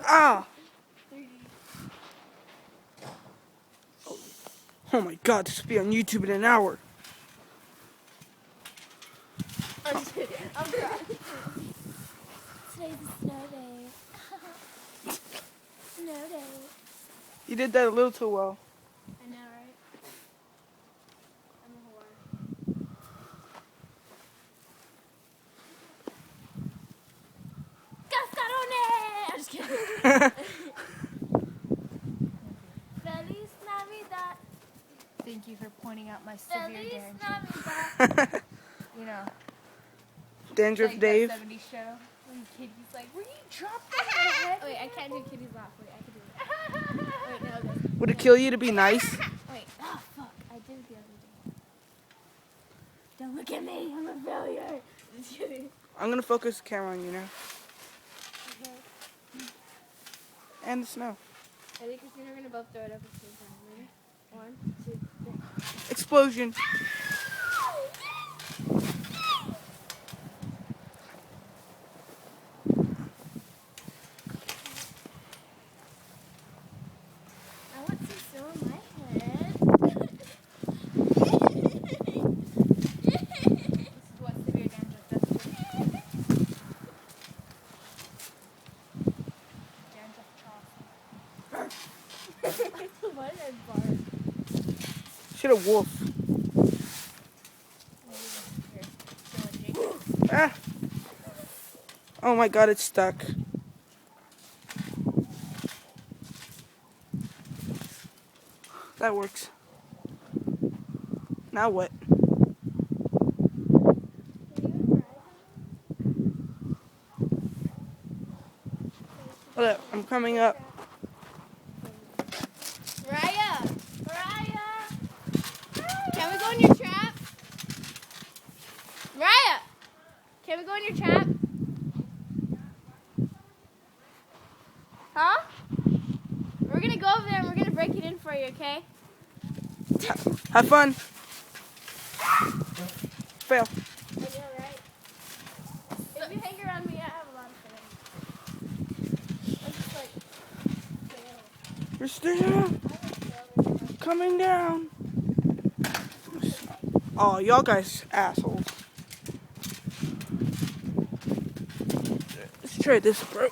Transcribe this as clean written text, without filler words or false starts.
Ah! Oh my god, this will be on YouTube in an hour. I'm just kidding. I'm crying. Today's a snow day. Snow day. You did that a little too well. I know, right? I'm a whore. Cascarone! I'm just kidding. Feliz Navidad. Thank you for pointing out my severe Feliz dandruff. Navidad. You know, Dandruff like Dave. that 70s show when the kid was like, "Were you dropped on your head?" Wait, I can't do kitty's laugh. Wait, I can do it. Wait, no, this. Would it kill you to be nice? Wait, oh fuck, I did the other day. Don't look at me, I'm a failure. Just kidding. I'm gonna focus the camera on you now. Okay. And the snow. I think Christina are gonna both throw it up at the same time. Ready? 1, 2, 3. Explosion. I want some snow on my head. This is what severe dandruff does to you. Dandruff trough. Why did I bark? Shit, a wolf. Here, go on, Jake. Ah. Oh my god, it's stuck. That works. Now what? Hold up, I'm coming up. Raya! Can we go in your trap? Raya! Can we go in your trap? Huh? We're gonna go over there and we're gonna break it in for you, okay? Have fun. Fail. I know, right? If you hang around me, I have a lot of fun. I'm just like, fail. Christina, coming down. Oh, y'all guys assholes. Let's try this, bro.